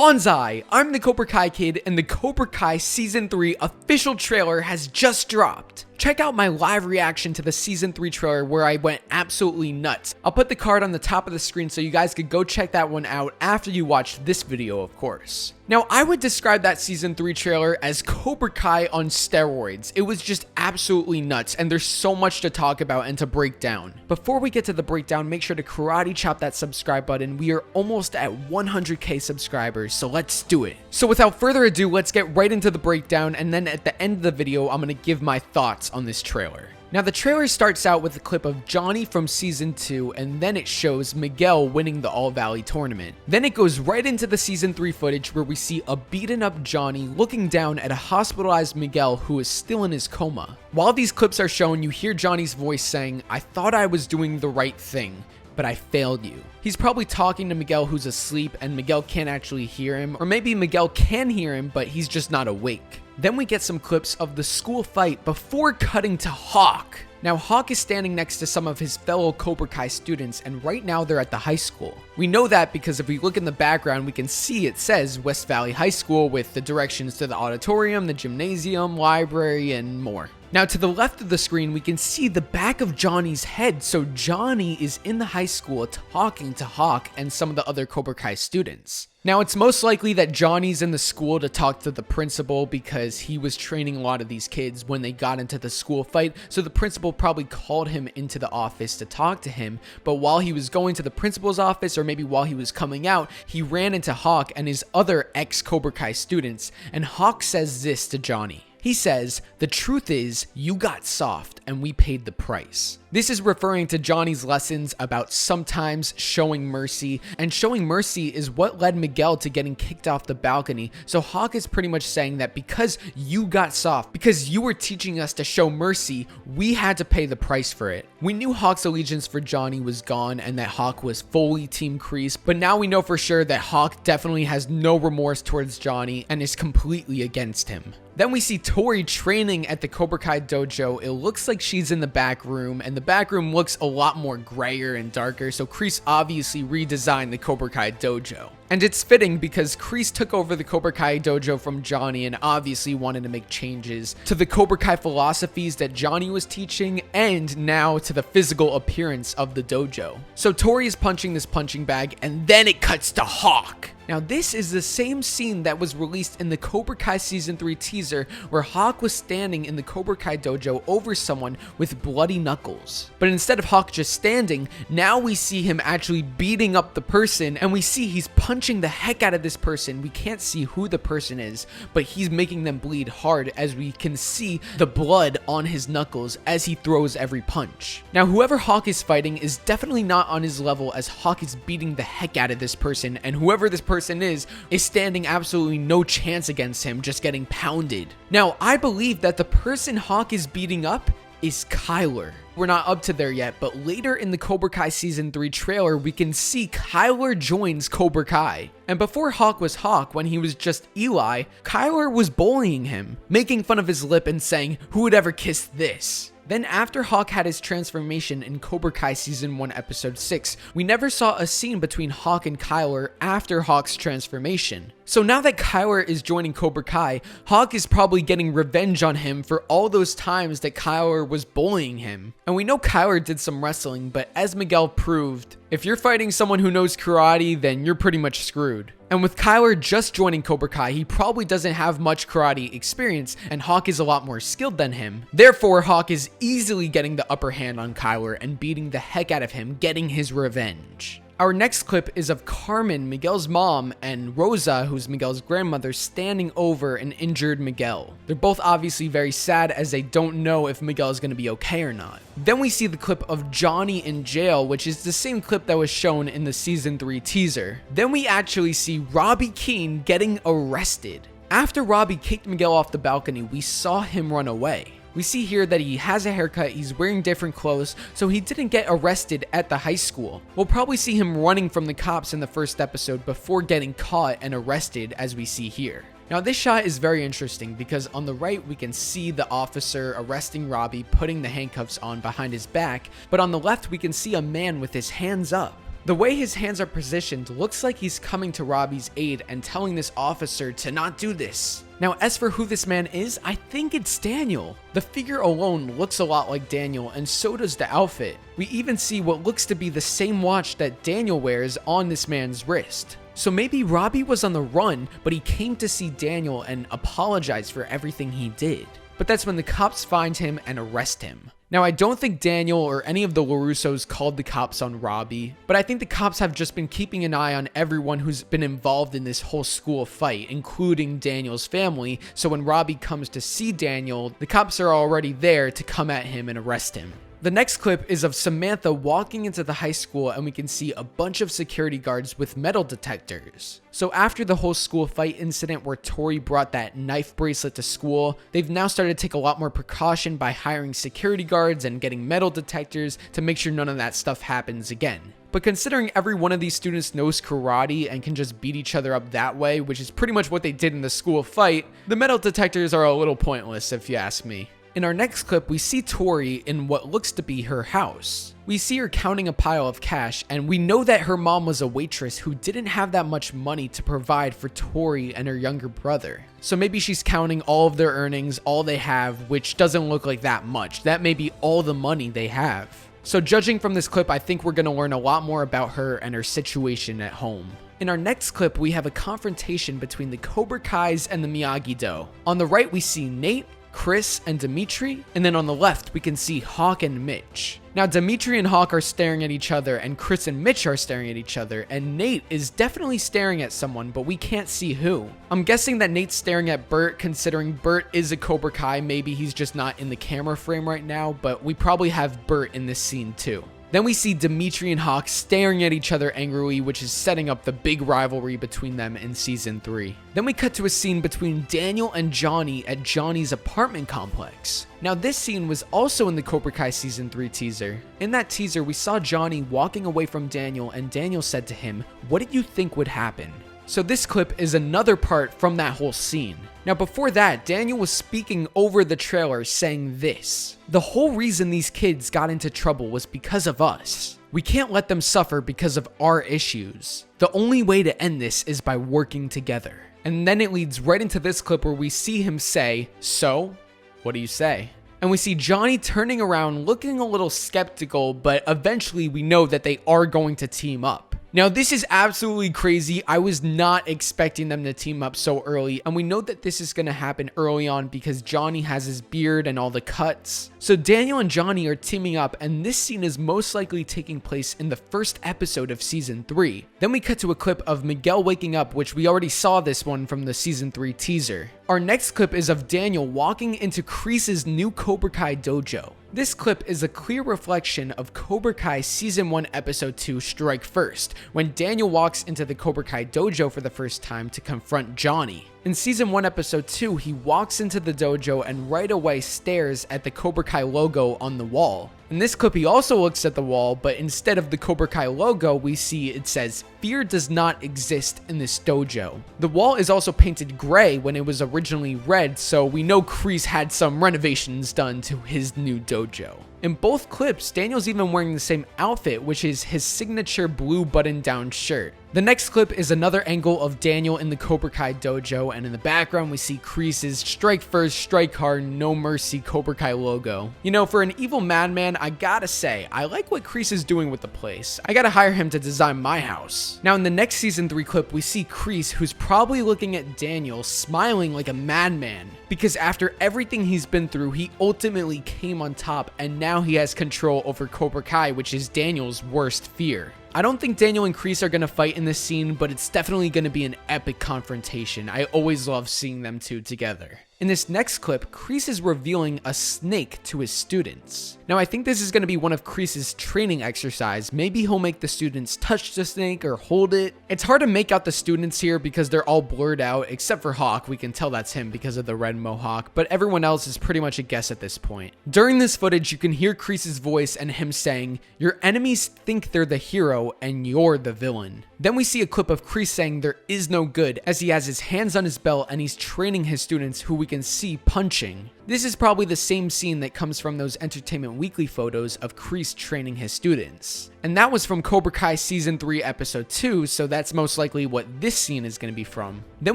Bonsai! I'm the Cobra Kai kid, and the Cobra Kai Season 3 official trailer has just dropped. Check out my live reaction to the Season 3 trailer where I went absolutely nuts. I'll put the card on the top of the screen so you guys could go check that one out after you watch this video, of course. Now, I would describe that Season 3 trailer as Cobra Kai on steroids. It was just absolutely nuts, and there's so much to talk about and to break down. Before we get to the breakdown, make sure to karate chop that subscribe button. We are almost at 100k subscribers, so let's do it. So without further ado, let's get right into the breakdown, and then at the end of the video, I'm going to give my thoughts on this trailer. Now, the trailer starts out with a clip of Johnny from Season 2, and then it shows Miguel winning the All Valley tournament. Then it goes right into the Season 3 footage where we see a beaten up Johnny looking down at a hospitalized Miguel who is still in his coma. While these clips are shown, you hear Johnny's voice saying, "I thought I was doing the right thing, but I failed you." He's probably talking to Miguel who's asleep and Miguel can't actually hear him, or maybe Miguel can hear him but he's just not awake. Then we get some clips of the school fight before cutting to Hawk. Now, Hawk is standing next to some of his fellow Cobra Kai students, and right now they're at the high school. We know that because if we look in the background, we can see it says West Valley High School with the directions to the auditorium, the gymnasium, library, and more. Now, to the left of the screen, we can see the back of Johnny's head, so Johnny is in the high school talking to Hawk and some of the other Cobra Kai students. Now, it's most likely that Johnny's in the school to talk to the principal because he was training a lot of these kids when they got into the school fight, so the principal probably called him into the office to talk to him, but while he was going to the principal's office, or maybe while he was coming out, he ran into Hawk and his other ex-Cobra Kai students, and Hawk says this to Johnny. He says, "The truth is, you got soft and we paid the price." This is referring to Johnny's lessons about sometimes showing mercy, and showing mercy is what led Miguel to getting kicked off the balcony. So Hawk is pretty much saying that because you got soft, because you were teaching us to show mercy, we had to pay the price for it. We knew Hawk's allegiance for Johnny was gone and that Hawk was fully Team Kreese, but now we know for sure that Hawk definitely has no remorse towards Johnny and is completely against him. Then we see TORY training at the Cobra Kai dojo. It looks like she's in the back room, and the back room looks a lot more grayer and darker, so Kreese obviously redesigned the Cobra Kai dojo. And it's fitting because Kreese took over the Cobra Kai dojo from Johnny and obviously wanted to make changes to the Cobra Kai philosophies that Johnny was teaching and now to the physical appearance of the dojo. So TORY is punching this punching bag and then it cuts to Hawk. Now, this is the same scene that was released in the Cobra Kai Season 3 teaser where Hawk was standing in the Cobra Kai dojo over someone with bloody knuckles. But instead of Hawk just standing, now we see him actually beating up the person, and we see he's punching the heck out of this person. We can't see who the person is, but he's making them bleed hard as we can see the blood on his knuckles as he throws every punch. Now, whoever Hawk is fighting is definitely not on his level as Hawk is beating the heck out of this person, and whoever this person is standing absolutely no chance against him, just getting pounded. Now, I believe that the person Hawk is beating up is Kyler. We're not up to there yet, but later in the Cobra Kai Season 3 trailer, we can see Kyler joins Cobra Kai. And before Hawk was Hawk, when he was just Eli, Kyler was bullying him, making fun of his lip and saying, "Who would ever kiss this?" Then after Hawk had his transformation in Cobra Kai Season 1 Episode 6, we never saw a scene between Hawk and Kyler after Hawk's transformation. So now that Kyler is joining Cobra Kai, Hawk is probably getting revenge on him for all those times that Kyler was bullying him. And we know Kyler did some wrestling, but as Miguel proved, if you're fighting someone who knows karate, then you're pretty much screwed. And with Kyler just joining Cobra Kai, he probably doesn't have much karate experience, and Hawk is a lot more skilled than him. Therefore, Hawk is easily getting the upper hand on Kyler and beating the heck out of him, getting his revenge. Our next clip is of Carmen, Miguel's mom, and Rosa, who's Miguel's grandmother, standing over an injured Miguel. They're both obviously very sad as they don't know if Miguel is going to be okay or not. Then we see the clip of Johnny in jail, which is the same clip that was shown in the Season 3 teaser. Then we actually see Robbie Keane getting arrested. After Robbie kicked Miguel off the balcony, we saw him run away. We see here that he has a haircut, he's wearing different clothes, so he didn't get arrested at the high school. We'll probably see him running from the cops in the first episode before getting caught and arrested as we see here. Now, this shot is very interesting because on the right we can see the officer arresting Robbie, putting the handcuffs on behind his back, but on the left we can see a man with his hands up. The way his hands are positioned looks like he's coming to Robbie's aid and telling this officer to not do this. Now, as for who this man is, I think it's Daniel. The figure alone looks a lot like Daniel, and so does the outfit. We even see what looks to be the same watch that Daniel wears on this man's wrist. So maybe Robbie was on the run, but he came to see Daniel and apologize for everything he did. But that's when the cops find him and arrest him. Now, I don't think Daniel or any of the LaRussos called the cops on Robbie, but I think the cops have just been keeping an eye on everyone who's been involved in this whole school fight, including Daniel's family, so when Robbie comes to see Daniel, the cops are already there to come at him and arrest him. The next clip is of Samantha walking into the high school, and we can see a bunch of security guards with metal detectors. So after the whole school fight incident where TORY brought that knife bracelet to school, they've now started to take a lot more precaution by hiring security guards and getting metal detectors to make sure none of that stuff happens again. But considering every one of these students knows karate and can just beat each other up that way, which is pretty much what they did in the school fight, the metal detectors are a little pointless if you ask me. In our next clip, we see TORY in what looks to be her house. We see her counting a pile of cash, and we know that her mom was a waitress who didn't have that much money to provide for TORY and her younger brother. So maybe she's counting all of their earnings, all they have, which doesn't look like that much. That may be all the money they have. So judging from this clip, I think we're going to learn a lot more about her and her situation at home. In our next clip, we have a confrontation between the Cobra Kais and the Miyagi-Do. On the right, we see Nate, Chris, and Dimitri, and then on the left we can see Hawk and Mitch. Now Dimitri and Hawk are staring at each other, and Chris and Mitch are staring at each other, and Nate is definitely staring at someone, but we can't see who. I'm guessing that Nate's staring at Bert, considering Bert is a Cobra Kai. Maybe he's just not in the camera frame right now, but we probably have Bert in this scene too. Then we see Dimitri and Hawk staring at each other angrily, which is setting up the big rivalry between them in season 3. Then we cut to a scene between Daniel and Johnny at Johnny's apartment complex. Now this scene was also in the Cobra Kai season 3 teaser. In that teaser, we saw Johnny walking away from Daniel, and Daniel said to him, "What did you think would happen?" So this clip is another part from that whole scene. Now before that, Daniel was speaking over the trailer saying this: "The whole reason these kids got into trouble was because of us. We can't let them suffer because of our issues. The only way to end this is by working together." And then it leads right into this clip where we see him say, "So, what do you say?" And we see Johnny turning around looking a little skeptical, but eventually we know that they are going to team up. Now this is absolutely crazy. I was not expecting them to team up so early, and we know that this is going to happen early on because Johnny has his beard and all the cuts. So Daniel and Johnny are teaming up, and this scene is most likely taking place in the first episode of season 3. Then we cut to a clip of Miguel waking up, which we already saw this one from the season 3 teaser. Our next clip is of Daniel walking into Kreese's new Cobra Kai dojo. This clip is a clear reflection of Cobra Kai Season 1 Episode 2 Strike First, when Daniel walks into the Cobra Kai dojo for the first time to confront Johnny. In Season 1 Episode 2, he walks into the dojo and right away stares at the Cobra Kai logo on the wall. In this clip, he also looks at the wall, but instead of the Cobra Kai logo, we see it says, "Fear does not exist in this dojo." The wall is also painted gray when it was originally red, so we know Kreese had some renovations done to his new dojo. In both clips, Daniel's even wearing the same outfit, which is his signature blue button-down shirt. The next clip is another angle of Daniel in the Cobra Kai dojo, and in the background we see Kreese's "Strike First, Strike Hard, No Mercy" Cobra Kai logo. You know, for an evil madman, I gotta say, I like what Kreese is doing with the place. I gotta hire him to design my house. Now in the next season 3 clip, we see Kreese, who's probably looking at Daniel, smiling like a madman. Because after everything he's been through, he ultimately came on top, and now he has control over Cobra Kai, which is Daniel's worst fear. I don't think Daniel and Kreese are going to fight in this scene, but it's definitely going to be an epic confrontation. I always love seeing them two together. In this next clip, Kreese is revealing a snake to his students. Now I think this is going to be one of Kreese's training exercise. Maybe he'll make the students touch the snake or hold it. It's hard to make out the students here because they're all blurred out, except for Hawk. We can tell that's him because of the red mohawk, but everyone else is pretty much a guess at this point. During this footage, you can hear Kreese's voice and him saying, "Your enemies think they're the hero and you're the villain." Then we see a clip of Kreese saying there is no good, as he has his hands on his belt and he's training his students, who we can see punching. This is probably the same scene that comes from those Entertainment Weekly photos of Kreese training his students. And that was from Cobra Kai Season 3 Episode 2, so that's most likely what this scene is going to be from. Then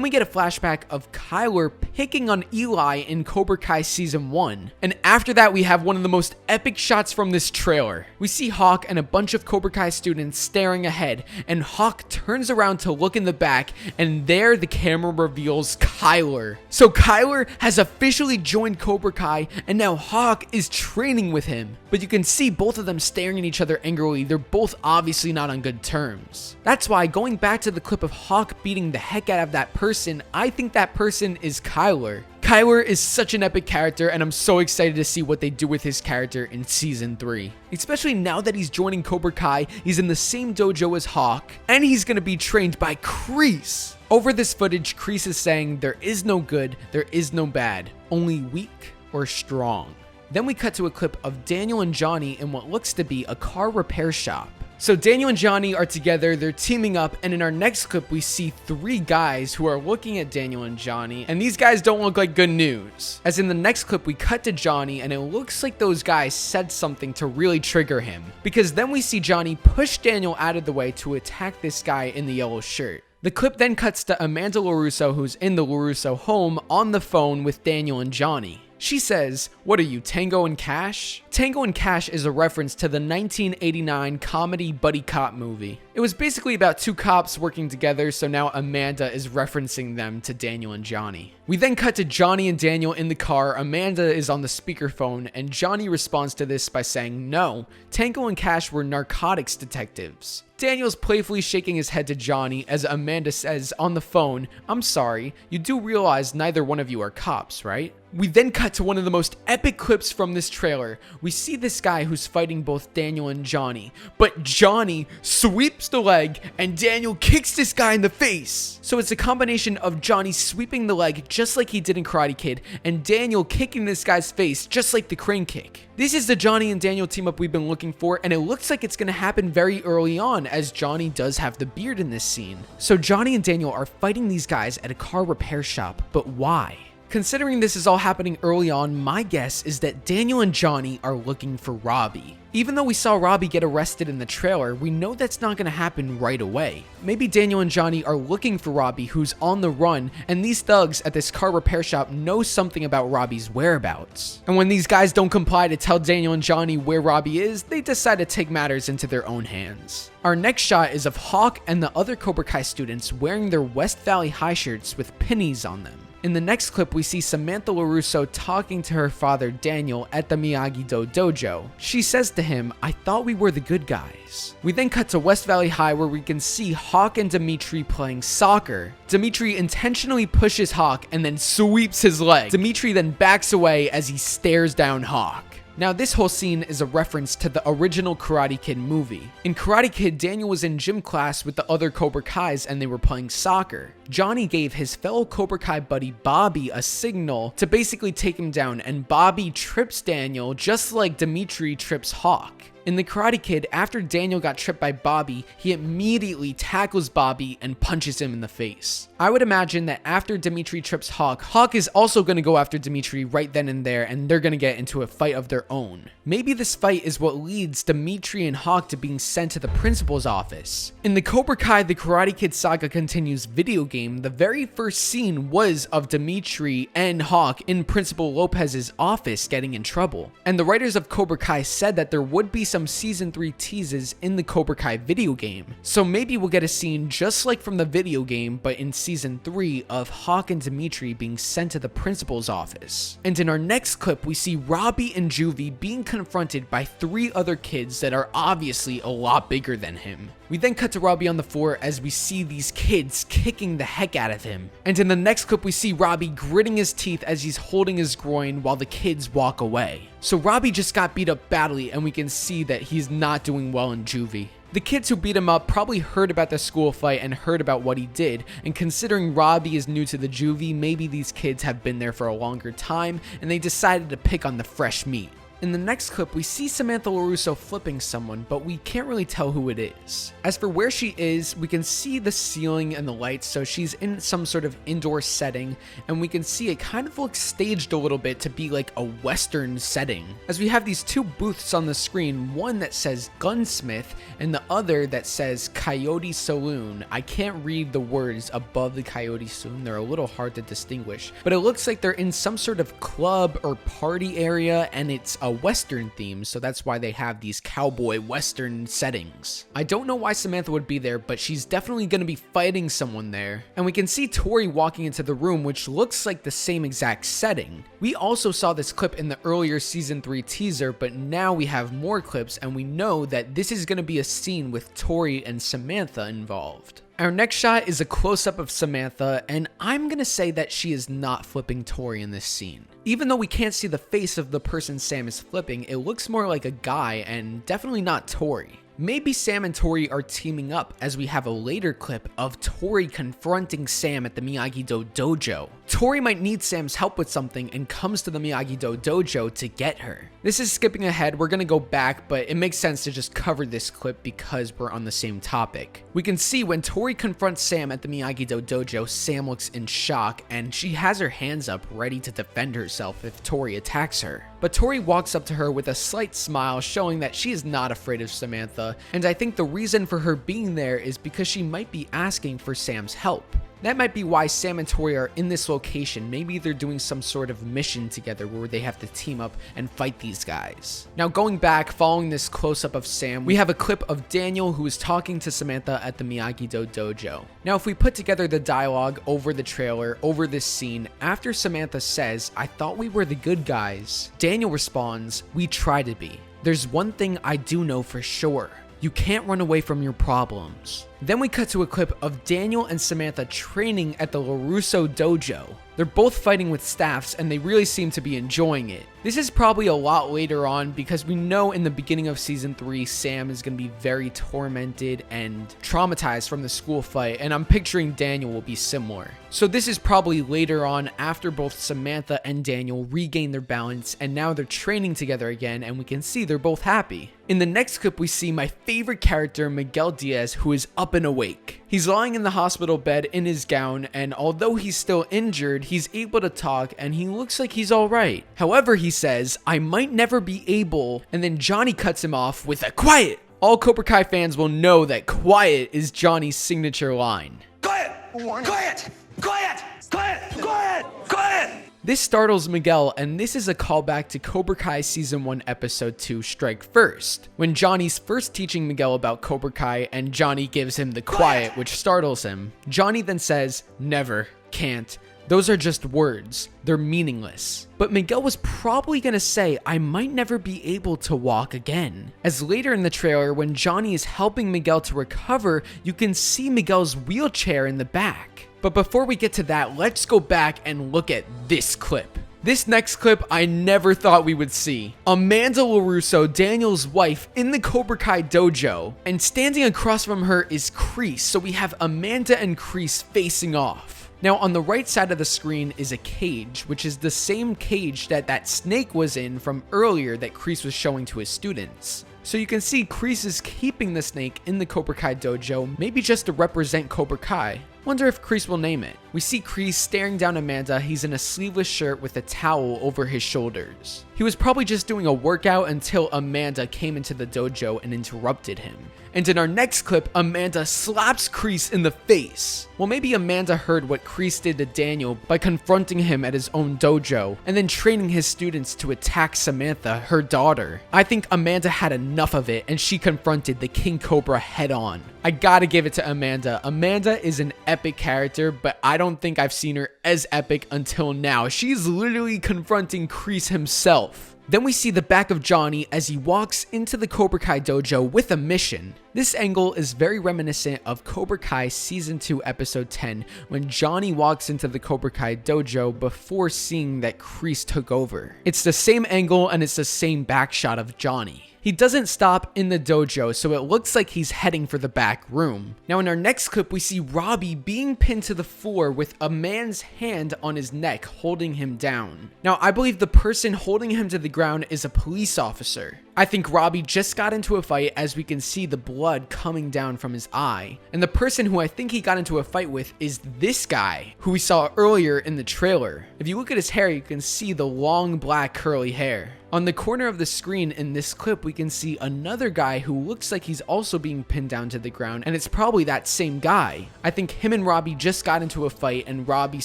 we get a flashback of Kyler picking on Eli in Cobra Kai Season 1. And after that, we have one of the most epic shots from this trailer. We see Hawk and a bunch of Cobra Kai students staring ahead, and Hawk turns around to look in the back, and there the camera reveals Kyler. So Kyler has officially joined Cobra Kai, and now Hawk is training with him. But you can see both of them staring at each other angrily. They're both obviously not on good terms. That's why, going back to the clip of Hawk beating the heck out of that person, I think that person is Kyler. Kyler is such an epic character, and I'm so excited to see what they do with his character in Season 3. Especially now that he's joining Cobra Kai, he's in the same dojo as Hawk, and he's gonna be trained by Kreese. Over this footage, Kreese is saying there is no good, there is no bad, only weak or strong. Then we cut to a clip of Daniel and Johnny in what looks to be a car repair shop. So Daniel and Johnny are together, they're teaming up, and in our next clip we see 3 guys who are looking at Daniel and Johnny, and these guys don't look like good news. As in the next clip we cut to Johnny, and it looks like those guys said something to really trigger him, because then we see Johnny push Daniel out of the way to attack this guy in the yellow shirt. The clip then cuts to Amanda LaRusso, who's in the LaRusso home, on the phone with Daniel and Johnny. She says, "What are you, Tango and Cash?" Tango and Cash is a reference to the 1989 comedy buddy cop movie. It was basically about 2 cops working together, so now Amanda is referencing them to Daniel and Johnny. We then cut to Johnny and Daniel in the car. Amanda is on the speakerphone, and Johnny responds to this by saying, "No, Tango and Cash were narcotics detectives." Daniel's playfully shaking his head to Johnny as Amanda says on the phone, "I'm sorry, you do realize neither one of you are cops, right?" We then cut to one of the most epic clips from this trailer. We see this guy who's fighting both Daniel and Johnny, but Johnny sweeps the leg and Daniel kicks this guy in the face. So it's a combination of Johnny sweeping the leg just like he did in Karate Kid and Daniel kicking this guy's face just like the crane kick. This is the Johnny and Daniel team up we've been looking for, and it looks like it's going to happen very early on as Johnny does have the beard in this scene. So Johnny and Daniel are fighting these guys at a car repair shop, but why? Considering this is all happening early on, my guess is that Daniel and Johnny are looking for Robbie. Even though we saw Robbie get arrested in the trailer, we know that's not going to happen right away. Maybe Daniel and Johnny are looking for Robbie, who's on the run, and these thugs at this car repair shop know something about Robbie's whereabouts. And when these guys don't comply to tell Daniel and Johnny where Robbie is, they decide to take matters into their own hands. Our next shot is of Hawk and the other Cobra Kai students wearing their West Valley high shirts with pennies on them. In the next clip, we see Samantha LaRusso talking to her father, Daniel, at the Miyagi-Do dojo. She says to him, "I thought we were the good guys." We then cut to West Valley High where we can see Hawk and Dimitri playing soccer. Dimitri intentionally pushes Hawk and then sweeps his leg. Dimitri then backs away as he stares down Hawk. Now, this whole scene is a reference to the original Karate Kid movie. In Karate Kid, Daniel was in gym class with the other Cobra Kais and they were playing soccer. Johnny gave his fellow Cobra Kai buddy Bobby a signal to basically take him down, and Bobby trips Daniel just like Dimitri trips Hawk. In the Karate Kid, after Daniel got tripped by Bobby, he immediately tackles Bobby and punches him in the face. I would imagine that after Dimitri trips Hawk, Hawk is also going to go after Dimitri right then and there, and they're going to get into a fight of their own. Maybe this fight is what leads Dimitri and Hawk to being sent to the principal's office. In the Cobra Kai The Karate Kid Saga Continues video game, the very first scene was of Dimitri and Hawk in Principal Lopez's office getting in trouble. And the writers of Cobra Kai said that there would be some Season 3 teases in the Cobra Kai video game. So maybe we'll get a scene just like from the video game, but in Season 3 of Hawk and Dimitri being sent to the principal's office. And in our next clip, we see Robbie and Juvie being confronted by 3 other kids that are obviously a lot bigger than him. We then cut to Robbie on the floor as we see these kids kicking the heck out of him. And in the next clip, we see Robbie gritting his teeth as he's holding his groin while the kids walk away. So Robbie just got beat up badly, and we can see that he's not doing well in Juvie. The kids who beat him up probably heard about the school fight and heard about what he did, and considering Robbie is new to the Juvie, maybe these kids have been there for a longer time and they decided to pick on the fresh meat. In the next clip, we see Samantha LaRusso flipping someone, but we can't really tell who it is. As for where she is, we can see the ceiling and the lights, so she's in some sort of indoor setting, and we can see it kind of looks staged a little bit to be like a Western setting. As we have these two booths on the screen, one that says Gunsmith, and the other that says Coyote Saloon. I can't read the words above the Coyote Saloon, they're a little hard to distinguish, but it looks like they're in some sort of club or party area, and it's a Western theme, so that's why they have these cowboy Western settings. I don't know why Samantha would be there, but she's definitely going to be fighting someone there. And we can see TORY walking into the room, which looks like the same exact setting. We also saw this clip in the earlier season 3 teaser, but now we have more clips, and we know that this is going to be a scene with TORY and Samantha involved. Our next shot is a close-up of Samantha, and I'm gonna say that she is not flipping TORY in this scene. Even though we can't see the face of the person Sam is flipping, it looks more like a guy and definitely not TORY. Maybe Sam and TORY are teaming up, as we have a later clip of TORY confronting Sam at the Miyagi-Do dojo. TORY might need Sam's help with something and comes to the Miyagi-Do dojo to get her. This is skipping ahead, we're gonna go back, but it makes sense to just cover this clip because we're on the same topic. We can see when TORY confronts Sam at the Miyagi-Do dojo, Sam looks in shock and she has her hands up ready to defend herself if TORY attacks her. But TORY walks up to her with a slight smile, showing that she is not afraid of Samantha, and I think the reason for her being there is because she might be asking for Sam's help. That might be why Sam and TORY are in this location. Maybe they're doing some sort of mission together where they have to team up and fight these guys. Now going back, following this close-up of Sam, we have a clip of Daniel who is talking to Samantha at the Miyagi-Do dojo. Now if we put together the dialogue over the trailer, over this scene, after Samantha says, "I thought we were the good guys," Daniel responds, "We try to be. There's one thing I do know for sure. You can't run away from your problems." Then we cut to a clip of Daniel and Samantha training at the LaRusso dojo. They're both fighting with staffs and they really seem to be enjoying it. This is probably a lot later on because we know in the beginning of season 3, Sam is going to be very tormented and traumatized from the school fight, and I'm picturing Daniel will be similar. So this is probably later on after both Samantha and Daniel regain their balance and now they're training together again, and we can see they're both happy. In the next clip, we see my favorite character, Miguel Diaz, who is up and awake. He's lying in the hospital bed in his gown, and although he's still injured, he's able to talk and he looks like he's alright. However, he says, "I might never be able," and then Johnny cuts him off with a "quiet." All Cobra Kai fans will know that "quiet" is Johnny's signature line. "Quiet! Quiet! Quiet! Quiet! Quiet! Quiet!" This startles Miguel, and this is a callback to Cobra Kai Season 1 Episode 2 Strike First, when Johnny's first teaching Miguel about Cobra Kai and Johnny gives him the "quiet," which startles him. Johnny then says, "Never, can't. Those are just words. They're meaningless." But Miguel was probably gonna say, "I might never be able to walk again." As later in the trailer, when Johnny is helping Miguel to recover, you can see Miguel's wheelchair in the back. But before we get to that, let's go back and look at this clip. This next clip I never thought we would see. Amanda LaRusso, Daniel's wife, in the Cobra Kai dojo, and standing across from her is Kreese, so we have Amanda and Kreese facing off. Now on the right side of the screen is a cage, which is the same cage that snake was in from earlier that Kreese was showing to his students. So you can see Kreese is keeping the snake in the Cobra Kai dojo, maybe just to represent Cobra Kai. Wonder if Kreese will name it. We see Kreese staring down Amanda. He's in a sleeveless shirt with a towel over his shoulders. He was probably just doing a workout until Amanda came into the dojo and interrupted him. And in our next clip, Amanda slaps Kreese in the face. Well, maybe Amanda heard what Kreese did to Daniel by confronting him at his own dojo and then training his students to attack Samantha, her daughter. I think Amanda had enough of it and she confronted the King Cobra head on. I gotta give it to Amanda. Amanda is an epic character, but I don't think I've seen her as epic until now. She's literally confronting Kreese himself. Then we see the back of Johnny as he walks into the Cobra Kai dojo with a mission. This angle is very reminiscent of Cobra Kai Season 2 Episode 10 when Johnny walks into the Cobra Kai dojo before seeing that Kreese took over. It's the same angle and it's the same back shot of Johnny. He doesn't stop in the dojo, so it looks like he's heading for the back room. Now in our next clip, we see Robbie being pinned to the floor with a man's hand on his neck holding him down. Now I believe the person holding him to the ground is a police officer. I think Robbie just got into a fight as we can see the blood coming down from his eye. And the person who I think he got into a fight with is this guy who we saw earlier in the trailer. If you look at his hair, you can see the long black curly hair. On the corner of the screen in this clip, we can see another guy who looks like he's also being pinned down to the ground, and it's probably that same guy. I think him and Robbie just got into a fight, and Robbie's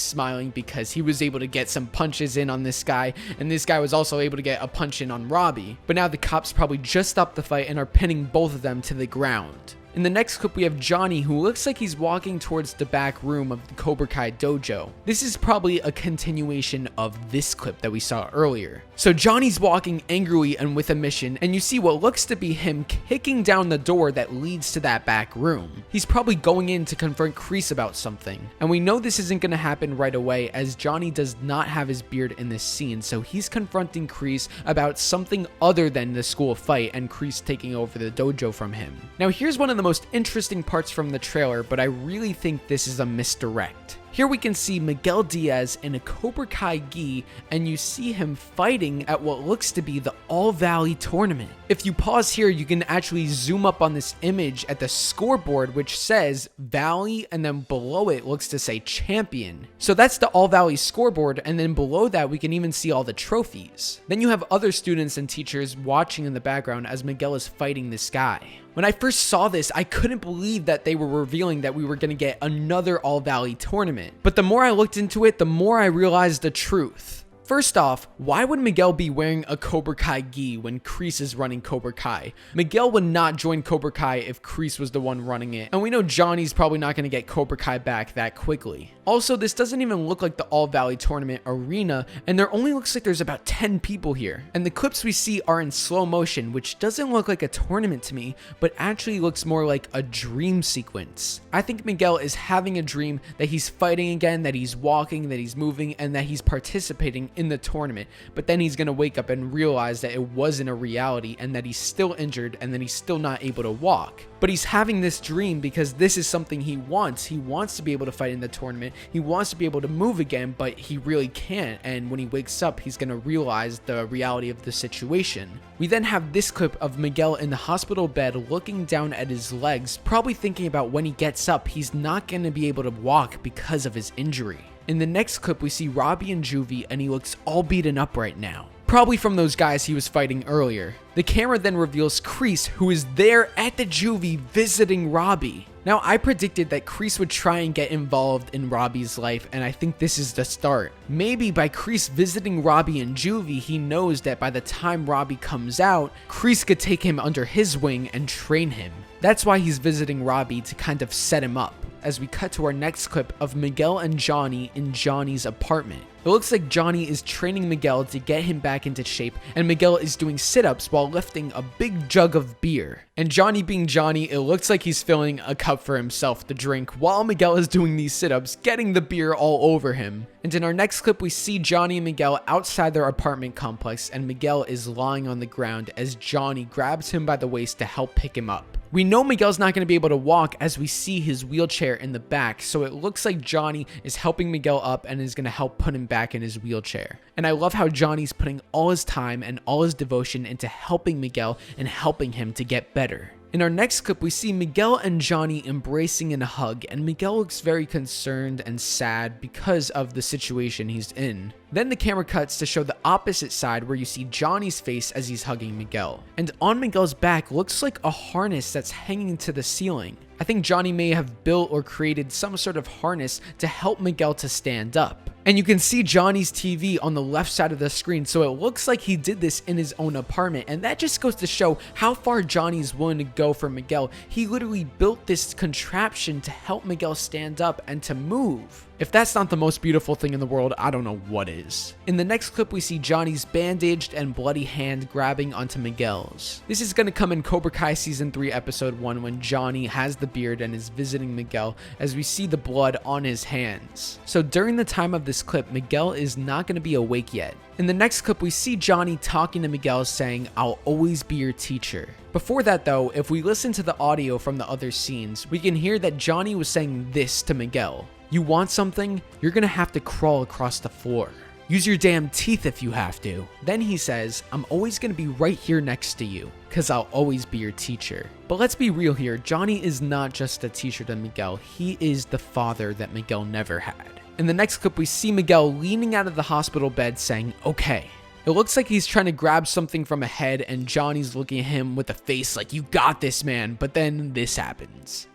smiling because he was able to get some punches in on this guy, and this guy was also able to get a punch in on Robbie. But now the cops probably just stopped the fight and are pinning both of them to the ground. In the next clip, we have Johnny, who looks like he's walking towards the back room of the Cobra Kai dojo. This is probably a continuation of this clip that we saw earlier. So Johnny's walking angrily and with a mission, and you see what looks to be him kicking down the door that leads to that back room. He's probably going in to confront Kreese about something. And we know this isn't going to happen right away, as Johnny does not have his beard in this scene, so he's confronting Kreese about something other than the school fight and Kreese taking over the dojo from him. Now here's one of the most interesting parts from the trailer, but I really think this is a misdirect. Here we can see Miguel Diaz in a Cobra Kai gi, and you see him fighting at what looks to be the All Valley tournament. If you pause here, you can actually zoom up on this image at the scoreboard, which says Valley, and then below it looks to say champion. So that's the All Valley scoreboard, and then below that we can even see all the trophies. Then you have other students and teachers watching in the background as Miguel is fighting this guy. When I first saw this, I couldn't believe that they were revealing that we were going to get another All Valley tournament. But the more I looked into it, the more I realized the truth. First off, why would Miguel be wearing a Cobra Kai gi when Kreese is running Cobra Kai? Miguel would not join Cobra Kai if Kreese was the one running it, and we know Johnny's probably not going to get Cobra Kai back that quickly. Also, this doesn't even look like the All Valley Tournament arena, and there only looks like there's about 10 people here. And the clips we see are in slow motion, which doesn't look like a tournament to me, but actually looks more like a dream sequence. I think Miguel is having a dream that he's fighting again, that he's walking, that he's moving, and that he's participating in the tournament, but then he's gonna wake up and realize that it wasn't a reality and that he's still injured and that he's still not able to walk. But he's having this dream because this is something he wants. He wants to be able to fight in the tournament. He wants to be able to move again, but he really can't. And when he wakes up, he's gonna realize the reality of the situation. We then have this clip of Miguel in the hospital bed looking down at his legs, probably thinking about when he gets up, he's not gonna be able to walk because of his injury. In the next clip, we see Robbie and Juvie, and he looks all beaten up right now. Probably from those guys he was fighting earlier. The camera then reveals Kreese, who is there at the Juvie visiting Robbie. Now, I predicted that Kreese would try and get involved in Robbie's life, and I think this is the start. Maybe by Kreese visiting Robbie and Juvie, he knows that by the time Robbie comes out, Kreese could take him under his wing and train him. That's why he's visiting Robbie, to kind of set him up. As we cut to our next clip of Miguel and Johnny in Johnny's apartment. It looks like Johnny is training Miguel to get him back into shape, and Miguel is doing sit-ups while lifting a big jug of beer. And Johnny being Johnny, it looks like he's filling a cup for himself to drink while Miguel is doing these sit-ups, getting the beer all over him. And in our next clip, we see Johnny and Miguel outside their apartment complex, and Miguel is lying on the ground as Johnny grabs him by the waist to help pick him up. We know Miguel's not going to be able to walk as we see his wheelchair in the back, so it looks like Johnny is helping Miguel up and is going to help put him back in his wheelchair. And I love how Johnny's putting all his time and all his devotion into helping Miguel and helping him to get better. In our next clip, we see Miguel and Johnny embracing in a hug, and Miguel looks very concerned and sad because of the situation he's in. Then the camera cuts to show the opposite side where you see Johnny's face as he's hugging Miguel. And on Miguel's back looks like a harness that's hanging to the ceiling. I think Johnny may have built or created some sort of harness to help Miguel to stand up. And you can see Johnny's TV on the left side of the screen, so it looks like he did this in his own apartment, and that just goes to show how far Johnny's willing to go for Miguel. He literally built this contraption to help Miguel stand up and to move. If that's not the most beautiful thing in the world, I don't know what is. punches. In the next clip, we see Johnny's bandaged and bloody hand grabbing onto Miguel's. This is going to come in Cobra Kai Season 3 Episode 1 when Johnny has the beard and is visiting Miguel as we see the blood on his hands. So during the time of this clip, Miguel is not going to be awake yet. In the next clip, we see Johnny talking to Miguel saying, "I'll always be your teacher." Before that though, if we listen to the audio from the other scenes, we can hear that Johnny was saying this to Miguel: "You want something? You're gonna have to crawl across the floor. Use your damn teeth if you have to." Then he says, "I'm always gonna be right here next to you, cause I'll always be your teacher." But let's be real here, Johnny is not just a teacher to Miguel, he is the father that Miguel never had. In the next clip, we see Miguel leaning out of the hospital bed saying, "Okay." It looks like he's trying to grab something from ahead and Johnny's looking at him with a face like, "You got this, man." But then this happens.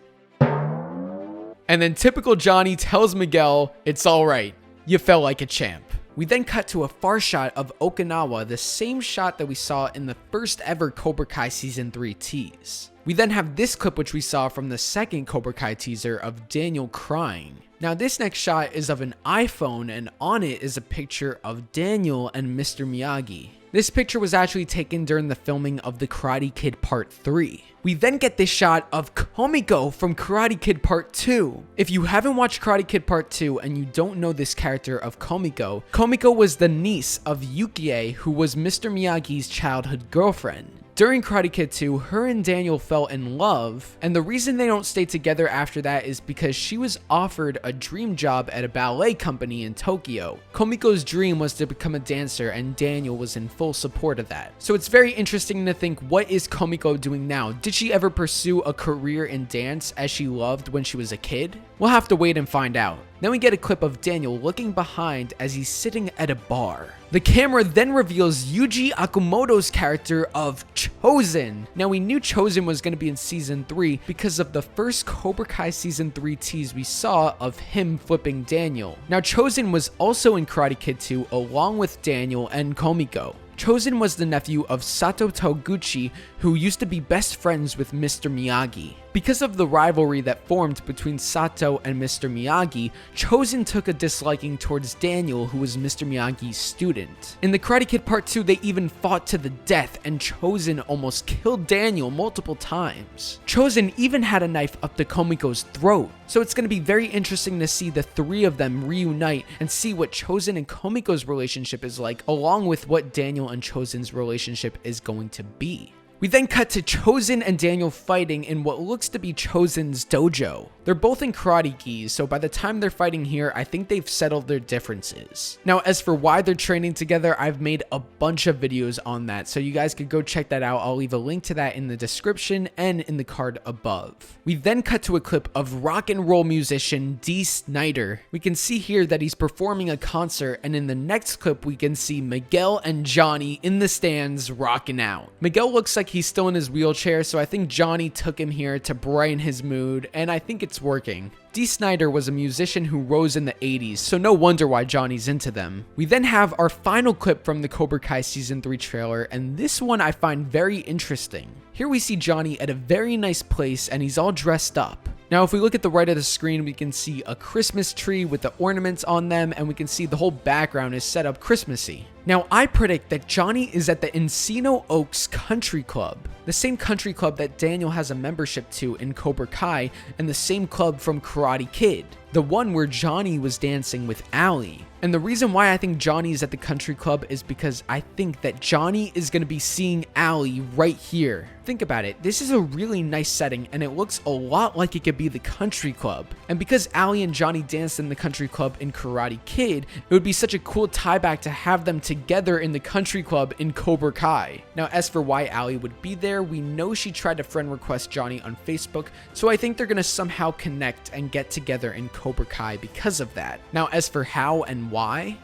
And then typical Johnny tells Miguel, "It's alright, you felt like a champ." We then cut to a far shot of Okinawa, the same shot that we saw in the first ever Cobra Kai Season 3 tease. We then have this clip which we saw from the second Cobra Kai teaser of Daniel crying. Now this next shot is of an iPhone and on it is a picture of Daniel and Mr. Miyagi. This picture was actually taken during the filming of The Karate Kid Part 3. We then get this shot of Kumiko from Karate Kid Part 2. If you haven't watched Karate Kid Part 2 and you don't know this character of Kumiko, Kumiko was the niece of Yukie, who was Mr. Miyagi's childhood girlfriend. During Karate Kid 2, her and Daniel fell in love, and the reason they don't stay together after that is because she was offered a dream job at a ballet company in Tokyo. Komiko's dream was to become a dancer, and Daniel was in full support of that. So it's very interesting to think, what is Kumiko doing now? Did she ever pursue a career in dance as she loved when she was a kid? We'll have to wait and find out. Then we get a clip of Daniel looking behind as he's sitting at a bar. The camera then reveals Yuji Akumoto's character of Chozen. Now we knew Chozen was going to be in Season 3 because of the first Cobra Kai Season 3 tease we saw of him flipping Daniel. Now Chozen was also in Karate Kid 2 along with Daniel and Kumiko. Chozen was the nephew of Sato Toguchi, who used to be best friends with Mr. Miyagi. Because of the rivalry that formed between Sato and Mr. Miyagi, Chozen took a disliking towards Daniel, who was Mr. Miyagi's student. In the Karate Kid Part 2, they even fought to the death, and Chozen almost killed Daniel multiple times. Chozen even had a knife up to Komiko's throat. So it's going to be very interesting to see the three of them reunite and see what Chozen and Komiko's relationship is like, along with what Daniel and Chozen's relationship is going to be. We then cut to Chozen and Daniel fighting in what looks to be Chozen's dojo. They're both in karate gis, so by the time they're fighting here, I think they've settled their differences. Now, as for why they're training together, I've made a bunch of videos on that, so you guys could go check that out. I'll leave a link to that in the description and in the card above. We then cut to a clip of rock and roll musician Dee Snider. We can see here that he's performing a concert, and in the next clip, we can see Miguel and Johnny in the stands rocking out. Miguel looks like he's still in his wheelchair, so I think Johnny took him here to brighten his mood, and I think it's working. Dee Snider was a musician who rose in the 80s, so no wonder why Johnny's into them. We then have our final clip from the Cobra Kai Season 3 trailer, and this one I find very interesting. Here we see Johnny at a very nice place, and he's all dressed up. Now, if we look at the right of the screen, we can see a Christmas tree with the ornaments on them, and we can see the whole background is set up Christmassy. Now, I predict that Johnny is at the Encino Oaks Country Club, the same country club that Daniel has a membership to in Cobra Kai, and the same club from Karate Kid, the one where Johnny was dancing with Ali. And the reason why I think Johnny is at the country club is because I think that Johnny is going to be seeing Ali right here. Think about it, this is a really nice setting and it looks a lot like it could be the country club. And because Ali and Johnny danced in the country club in Karate Kid, it would be such a cool tie back to have them together in the country club in Cobra Kai. Now, as for why Ali would be there, we know she tried to friend request Johnny on Facebook, so I think they're going to somehow connect and get together in Cobra Kai because of that. Now, as for how and why,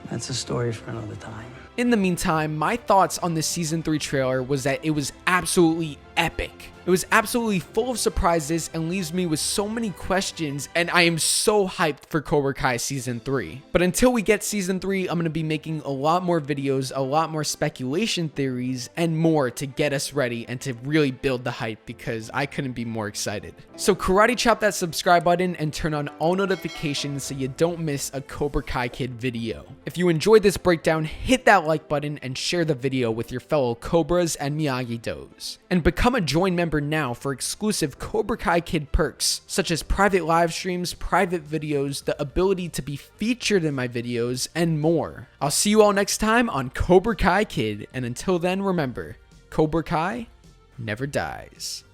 that's a story for another time. In the meantime, my thoughts on the season 3 trailer was that it was absolutely epic. It was absolutely full of surprises and leaves me with so many questions, and I am so hyped for Cobra Kai season 3. But until we get season 3, I'm going to be making a lot more videos, a lot more speculation theories, and more to get us ready and to really build the hype, because I couldn't be more excited. So karate chop that subscribe button and turn on all notifications so you don't miss a Cobra Kai Kid video. If you enjoyed this breakdown, hit that like button and share the video with your fellow Cobras and Miyagi-Dos. And become a join member now for exclusive Cobra Kai Kid perks, such as private live streams, private videos, the ability to be featured in my videos, and more. I'll see you all next time on Cobra Kai Kid, and until then, remember, Cobra Kai never dies.